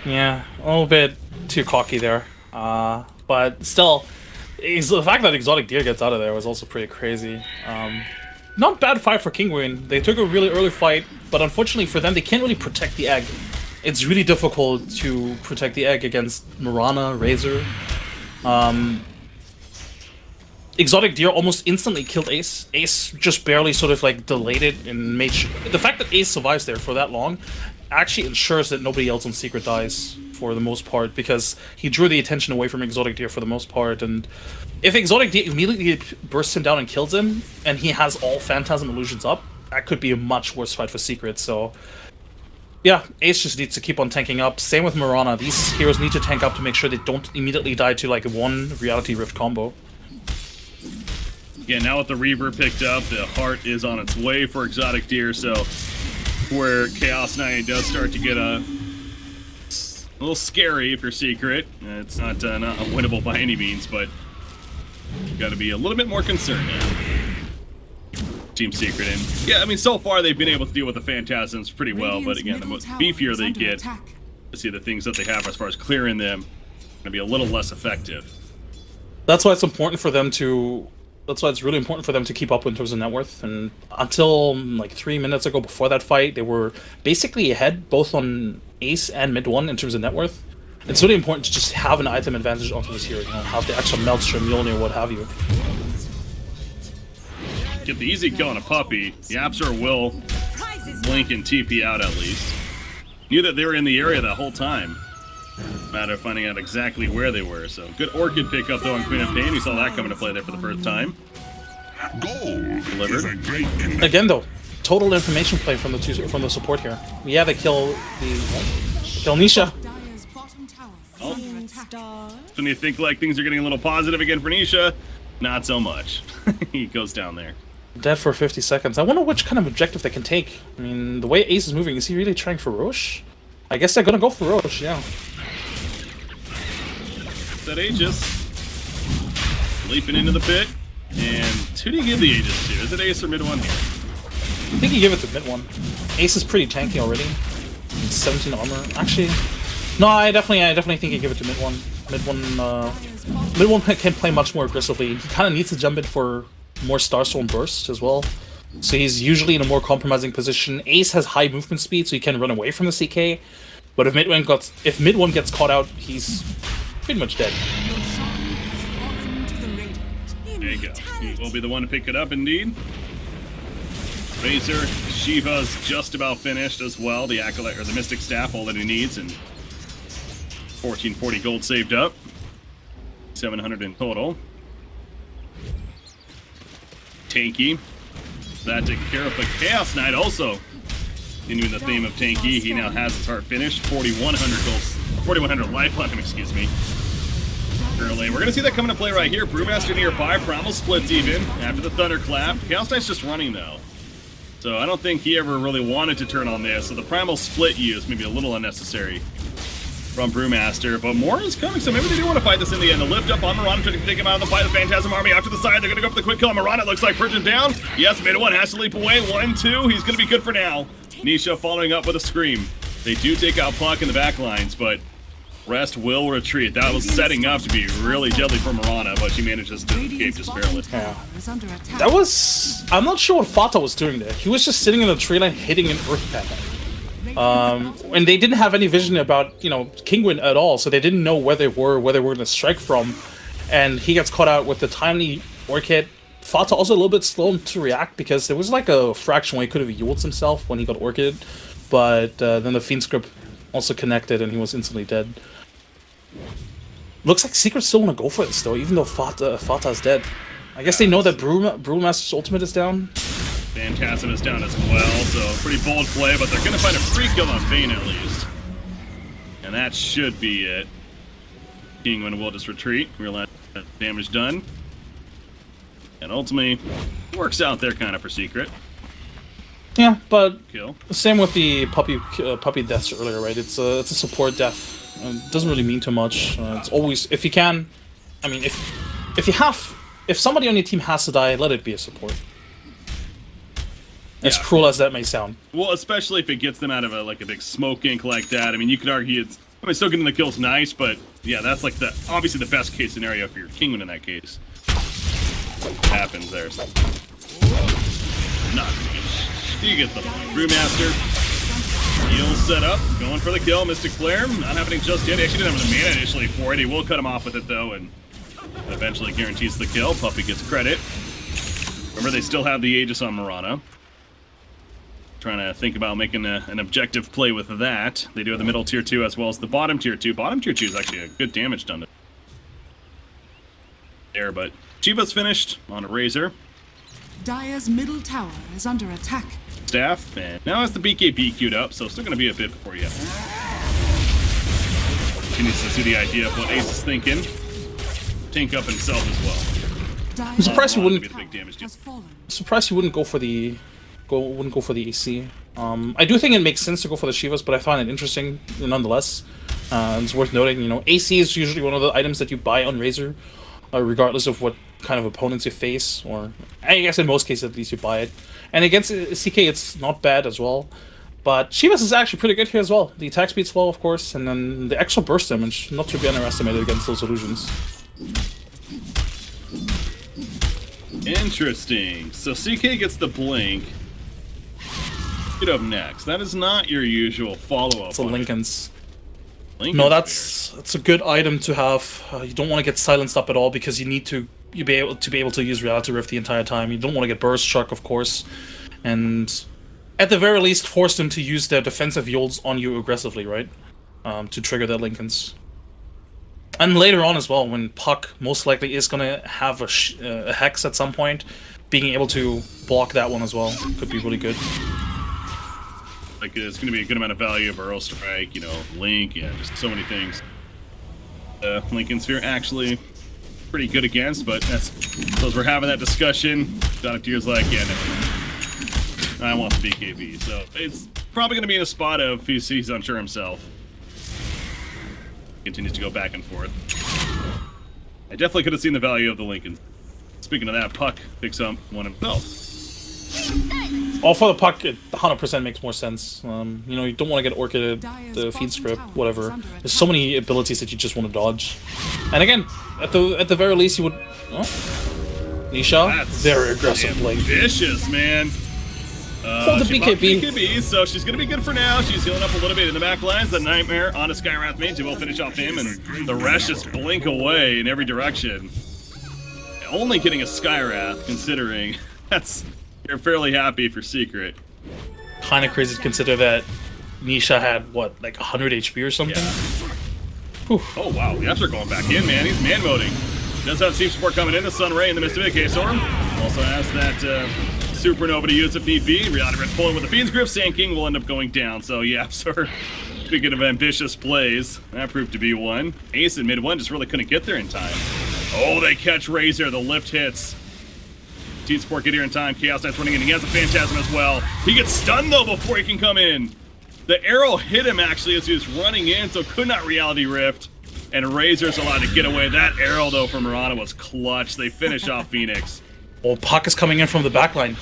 Yeah, a little bit too cocky there. But still, the fact that Exotic Deer gets out of there was also pretty crazy. Not bad fight for Kinguin. They took a really early fight, but unfortunately for them, they can't really protect the egg. It's really difficult to protect the egg against Mirana, Razor. Exotic Deer almost instantly killed Ace. Ace just barely sort of like delayed it and made sure. The fact that Ace survives there for that long actually ensures that nobody else on Secret dies for the most part, because he drew the attention away from Exotic Deer for the most part. And if Exotic Deer immediately bursts him down and kills him, and he has all Phantasm Illusions up, that could be a much worse fight for Secret. So yeah, Ace just needs to keep on tanking up. Same with Mirana. These heroes need to tank up to make sure they don't immediately die to like one Reality Rift combo. Again, now with the Reaver picked up, the heart is on its way for Exotic Deer, so where Chaos Knight does start to get a little scary if you're Secret. It's not unwinnable by any means, but you got to be a little bit more concerned now. Team Secret, and yeah, I mean, so far they've been able to deal with the Phantasms pretty well, but again, the most beefier they get, to see the things that they have as far as clearing them, going to be a little less effective. That's why it's important for them to That's why it's really important for them to keep up in terms of net worth. And until like 3 minutes ago, before that fight, they were basically ahead both on Ace and Mid 1 in terms of net worth. It's really important to just have an item advantage onto this hero, you know, have the extra Maelstrom, Mjolnir, what have you. Get the easy kill on a puppy. Yapster will blink and TP out at least. Knew that they were in the area that whole time. Matter of finding out exactly where they were. So good Orchid pickup though on Queen of Pain. We saw that come into play there for the first time. Delivered. Again though, total information play from the support here. Yeah, they kill Nisha. Dire's bottom tower Oh. under attack. When you think like things are getting a little positive again for Nisha, not so much. He goes down there. Dead for 50 seconds. I wonder which kind of objective they can take. I mean, the way Ace is moving, is he really trying for Roche? I guess they're gonna go for Roche, yeah. That Aegis. Leaping into the pit. And who do you give the Aegis to? Is it Ace or Mid 1 here? I think you give it to Mid 1. Ace is pretty tanky already. 17 armor. Actually, no, I definitely think you give it to Mid 1. Mid 1 can play much more aggressively. He kind of needs to jump in for more Starstone burst as well. So he's usually in a more compromising position. Ace has high movement speed, so he can run away from the CK. But if Mid 1 gets caught out, he's pretty much dead. Your shrine has fallen to the radiant. There you go. He will be the one to pick it up, indeed. Razor, Shiva's just about finished as well. The Acolyte, or the Mystic Staff, all that he needs, and 1440 gold saved up. 700 in total. Tanky. That taken care of, but Chaos Knight also continuing the theme of tanky. He now has his heart finished. 4,100 gold, 4,100 life left him, excuse me. Early. We're going to see that come into play right here. Brewmaster nearby. Primal splits even after the Thunderclap. Chaos Knight's just running though. So I don't think he ever really wanted to turn on this. So the Primal split use may be a little unnecessary from Brewmaster, but more is coming, so maybe they do want to fight this in the end. The lift up on Mirana, trying to take him out of the fight. The Phantasm Army out to the side. They're going to go for the quick kill on Mirana. It looks like Purgeon down. Yes, Mid 1 has to leap away. 1-2. He's going to be good for now. Nisha following up with a scream. They do take out Puck in the back lines, but Rest will retreat. That was setting up to be really deadly for Mirana, but she manages to escape just barely. Yeah. Is under attack. That was... I'm not sure what Fata was doing there. He was just sitting in the tree line hitting an Earth Pack. And they didn't have any vision about, you know, Kinguin at all, so they didn't know where they were going to strike from. And he gets caught out with the timely Orchid. Fata also a little bit slow to react because there was like a fraction where he could have healed himself when he got Orchid. But then the Fiend Script also connected and he was instantly dead. Looks like Secret still want to go for this though, even though Fata's dead. I guess they know that Brewmaster's ultimate is down. Phantasm is down as well, so pretty bold play, but they're going to find a free kill on Bane at least. And that should be it. Kinguin will just retreat, realize that damage done. And ultimately, works out there kind of for Secret. Yeah, but Kill. same with the puppy deaths earlier, right? It's a support death. It doesn't really mean too much. It's always, if you can, I mean, if somebody on your team has to die, let it be a support. As cruel as that may sound. Well, especially if it gets them out of a big smoke ink like that. I mean, you could argue it's... I mean, still getting the kill's nice, but yeah, that's like obviously the best case scenario for your Kinguin in that case. Happens there. So. Not good. You get the Brewmaster. Heal set up, going for the kill. Mystic Flare, not happening just yet. He actually didn't have the mana initially for it. He will cut him off with it though, and eventually guarantees the kill. Puppy gets credit. Remember, they still have the Aegis on Mirana. Trying to think about making an objective play with that. They do have the middle tier 2 as well as the bottom tier 2. Bottom tier 2 is actually a good damage done to there, but Chiba's finished on a Razor. Dire's middle tower is under attack. Staff, and now has the BKB queued up, so still going to be a bit before you continues to see the idea of what Ace is thinking. Tank up himself as well. I'm surprised he wouldn't. Be the big damage deal. Has fallen. Surprised he wouldn't go for the AC. I do think it makes sense to go for the Shivas, but I find it interesting nonetheless. It's worth noting, you know, AC is usually one of the items that you buy on Razor, regardless of what kind of opponents you face, or I guess in most cases at least you buy it. And against CK it's not bad as well. But Shivas is actually pretty good here as well. The attack speed's low, of course, and then the extra burst damage, not to be underestimated against those illusions. Interesting. So CK gets the blink. Get up next. That is not your usual follow-up. It's a Lincoln's. Lincoln's No, that's a good item to have. You don't want to get silenced up at all because you need to be able to use Reality Rift the entire time. You don't want to get burst struck, of course, and at the very least force them to use their defensive yields on you aggressively, right? To trigger their Lincolns. And later on as well, when Puck most likely is gonna have a hex at some point, being able to block that one as well could be really good. Like, it's going to be a good amount of value of Burrow Strike, you know, Link, yeah, just so many things. Lincoln Sphere actually pretty good against, but that's, so as we're having that discussion, Donatier's like, yeah, no, I want the BKB, so it's probably going to be in a spot of he's unsure himself. Continues to go back and forth. I definitely could have seen the value of the Lincoln. Speaking of that, Puck picks up one himself. All for the Puck, it 100% makes more sense. You know, you don't want to get Orchid, the Fiend Script, whatever. There's so many abilities that you just want to dodge. And again, at the very least, you would. Oh, Nisha, that's very aggressive play. Vicious, man. Oh, the she BKB. BKB, so she's gonna be good for now. She's healing up a little bit in the back lines. The Nightmare on a Skywrath mage will finish off him, and the rest just blink away in every direction. Only getting a Skywrath, considering you're fairly happy for Secret. Kind of crazy to consider that Nisha had what, like 100 HP or something. Yeah. Oh wow, the After going back in, man. He's man moding. Does have Steam support coming in. The Sun Ray and the Mystic K-Storm. Also has that Supernova to use if need be. Reality Rift pulling with the Fiend's Grip. Sand King will end up going down. So yeah, sir. Speaking of ambitious plays, that proved to be one. Ace in mid one just really couldn't get there in time. Oh, they catch Razor. The lift hits. Team support get here in time. Chaos Knight's running in. He has a Phantasm as well. He gets stunned though before he can come in. The arrow hit him actually as he was running in, so could not Reality Rift. And Razor's allowed to get away. That arrow though from Murata was clutch. They finish off Phoenix. Well, Puck is coming in from the backline.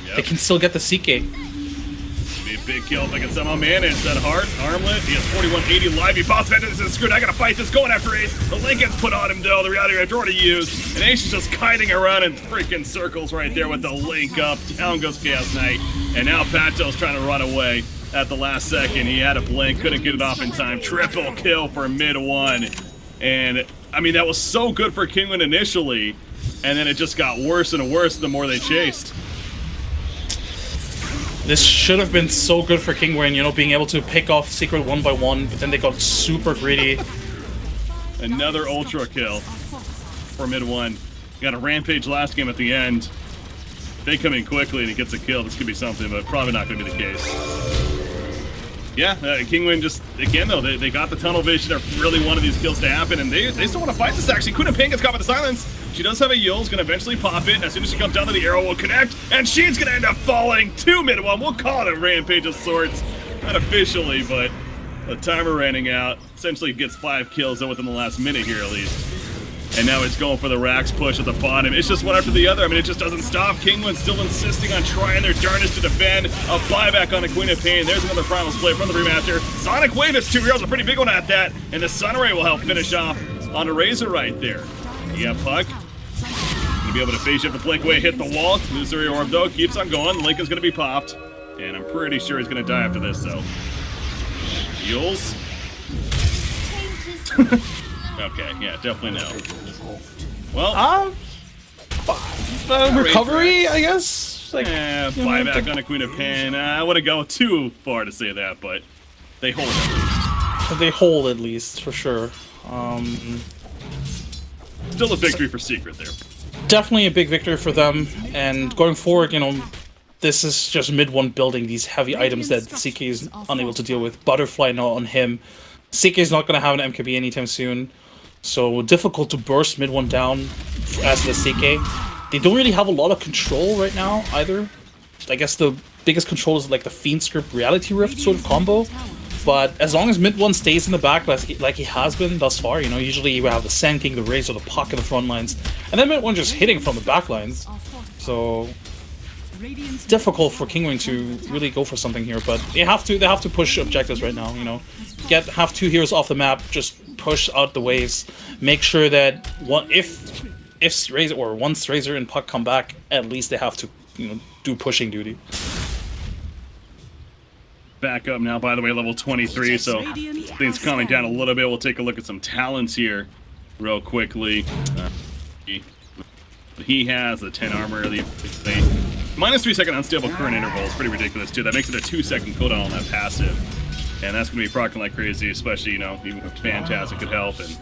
Yep. They can still get the CK. Be a big kill if I can somehow manage that heart. Armlet, he has 4180 live. He pops back into this. Screwed. I gotta fight this. Going after Ace. The Lincoln's put on him though. The Reality Rift already used. And Ace is just kiting around in freaking circles right there with the link up. Down goes Chaos Knight. And now Pato's trying to run away at the last second. He had a blink. Couldn't get it off in time. Triple kill for mid one. And I mean, that was so good for Kinguin initially. And then it just got worse and worse the more they chased. This should have been so good for Kinguin, you know, being able to pick off Secret one by one, but then they got super greedy. Another ultra kill for mid one. Got a rampage last game at the end. They come in quickly and he gets a kill. This could be something, but probably not going to be the case. Yeah, Kinguin just, again though, they got the tunnel vision of really wanted these kills to happen, and they still want to fight this actually. Queen of Pain gets caught by the silence. She does have a Yul's gonna eventually pop it. As soon as she comes down to the arrow will connect, and she's gonna end up falling to mid one. We'll call it a rampage of sorts. Not officially, but the timer running out. Essentially gets 5 kills within the last minute here at least. And now it's going for the Rax push at the bottom. It's just one after the other. I mean, it just doesn't stop. Kinguin still insisting on trying their darnest to defend. A buyback on the Queen of Pain. There's another Primal Split from the Remaster. Sonic Wave, that's 2 heroes, a pretty big one at that. And the Sunray will help finish off on a Razor right there. Yeah, Puck. Gonna be able to phase shift the Blink Way, hit the wall. Illusory Orb, though, keeps on going. Lincoln's gonna be popped. And I'm pretty sure he's gonna die after this, though. Yules. Okay, yeah, definitely no. Well, recovery, I guess. Like, buyback on a Queen of Pain. I wouldn't go too far to say that, but they hold at least. They hold at least, for sure. Still a victory for Secret there. Definitely a big victory for them, and going forward, you know, this is just mid one building these heavy items that CK is unable to deal with. Butterfly now on him. CK is not going to have an MKB anytime soon, so difficult to burst mid one down as the CK. They don't really have a lot of control right now either. I guess the biggest control is like the Fiend Script Reality Rift sort of combo. But as long as mid one stays in the back like he has been thus far, you know, usually you have the Sand King, the Razor, the Puck in the front lines, and then mid one just hitting from the back lines. So it's difficult for Kinguin to really go for something here, but they have to push objectives right now, you know. Have 2 heroes off the map, just push out the waves, make sure that if if Razor or once Razor and Puck come back, at least they have to, you know, do pushing duty. Back up now, by the way, level 23, so things calming down a little bit. We'll take a look at some talents here real quickly. He has the 10 armor. The minus 3 second unstable current interval is pretty ridiculous too. That makes it a 2-second cooldown on that passive, and that's going to be proccing like crazy, especially, you know, even if Fantastic could help. And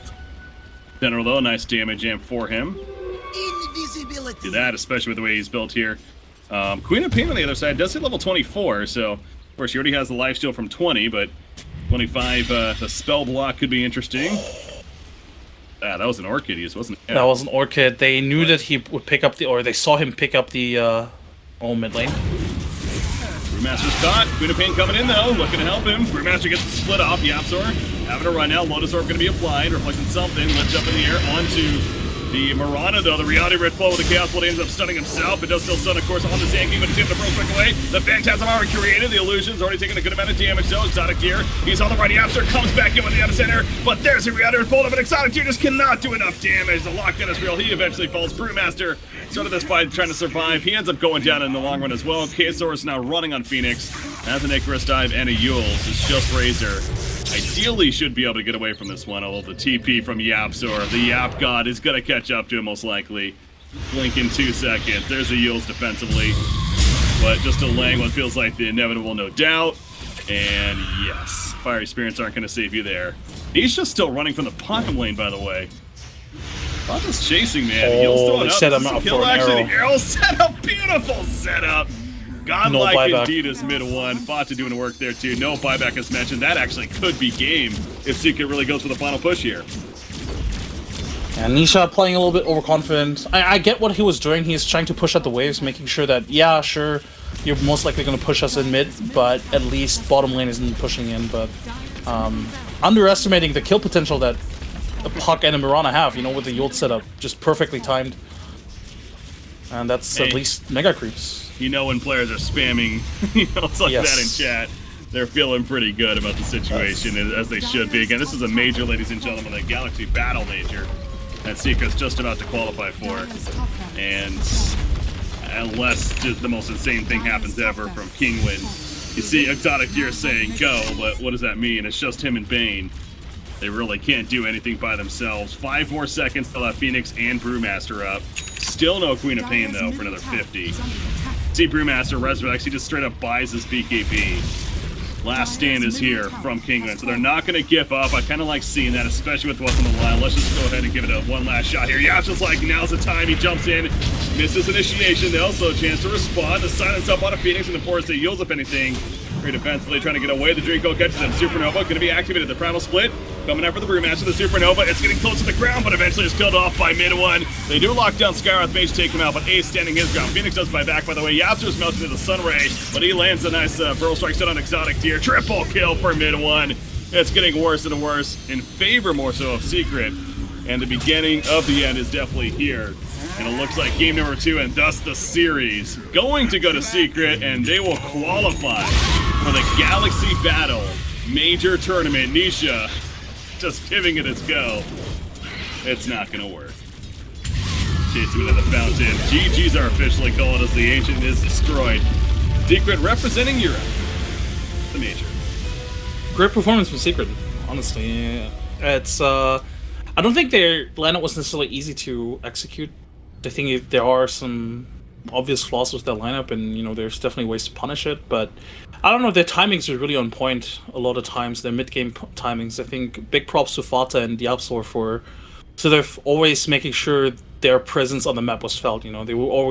general though, nice damage amp for him. Invisibility. Do that, especially with the way he's built here. Queen of Pain on the other side does hit level 24, so of course he already has the lifesteal from 20, but 25, the spell block could be interesting. Ah, that was an Orchid use, wasn't it? Yeah. That was an Orchid. They knew that he would pick up the, or they saw him pick up the mid lane. Brewmaster's caught. Queen of Pain coming in though, looking to help him. Brewmaster gets the split off. Yapzor having a run out. Lotus Orb going to be applied, reflecting something. Lift up in the air onto the Mirana though. The Reality Red flow with the Chaos Blood ends up stunning himself. It does still stun, of course, on the Zanky, but it's able to break quick away. The Phantasm Armor created. The Illusion's already taken a good amount of damage though. Exotic Gear, he's on the run. Yapzor comes back in with the epicenter, but there's the Reality Red flow, but Exotic Gear just cannot do enough damage. The lockdown is real. He eventually falls. Brewmaster started this by trying to survive. He ends up going down in the long run as well. Ksaurus is now running on Phoenix. Has an Icarus dive and a Yules. It's just Razor. Ideally should be able to get away from this one, although the TP from Yapzor, the Yap God, is going to catch up to him most likely. Blink in 2 seconds. There's the Yules defensively. But just delaying what feels like the inevitable, no doubt. And yes, Fiery Spirits aren't going to save you there. He's just still running from the bottom lane, by the way. Not just chasing, man. He'll throw it up. Set him up for an arrow. The arrow setup. Beautiful setup. Godlike buyback. indeed is mid one. Fata doing the work there too. No buyback as mentioned. That actually could be game if Secret really goes for the final push here. And Nisha playing a little bit overconfident. I get what he was doing. He's trying to push out the waves, making sure that, yeah, sure, you're most likely going to push us in mid, but at least bottom lane isn't pushing in. But underestimating the kill potential that the Puck and the Mirana have, you know, with the Yult setup. Just perfectly timed. And that's at least mega creeps. You know when players are spamming it's like that in chat, they're feeling pretty good about the situation, as they should be. Again, this is a major, ladies and gentlemen, a Galaxy Battle major that Secret's just about to qualify for. And unless just the most insane thing happens ever from Kinguin, you see Exotic Gear saying go, but what does that mean? It's just him and Bane. They really can't do anything by themselves. 5 more seconds till that Phoenix and Brewmaster up. Still no Queen of Pain though for another 50. See Brewmaster resurrects, he just straight up buys his BKB. Last stand is here from Kinguin, so they're not going to give up. I kind of like seeing that, especially with what's on the line. Let's just go ahead and give it a one last shot here. Yeah, it's just like, now's the time. He jumps in, misses initiation though, so a chance to respond. The silence up on a Phoenix, and of course they yields up anything. Very defensively trying to get away. The Draco catches him. Supernova going to be activated. The Primal Split coming out for the Brewmaster. The Supernova, it's getting close to the ground, but eventually is killed off by mid one. They do lock down Skywrath Mage to take him out, but Ace standing his ground. Phoenix does buy back, by the way. Yapzor's melted into the Sun Ray, but he lands a nice Pearl Strike set on Exotic Deer. Triple kill for mid one. It's getting worse and worse in favor more so of Secret. And the beginning of the end is definitely here. And it looks like game number 2 and thus the series going to go to Secret, and they will qualify for the Galaxy Battle Major Tournament. Nisha just giving it its go. It's not going to work. Chasing into the fountain. GG's are officially called as the Ancient is destroyed. Secret representing Europe. The Major. Great performance from Secret, honestly. It's, I don't think their lineup was necessarily easy to execute. I think there are some obvious flaws with their lineup, and you know there's definitely ways to punish it. But I don't know, their timings are really on point a lot of times. Their mid-game timings. I think big props to Fata and Diabsor for sort of always making sure their presence on the map was felt. You know, they were always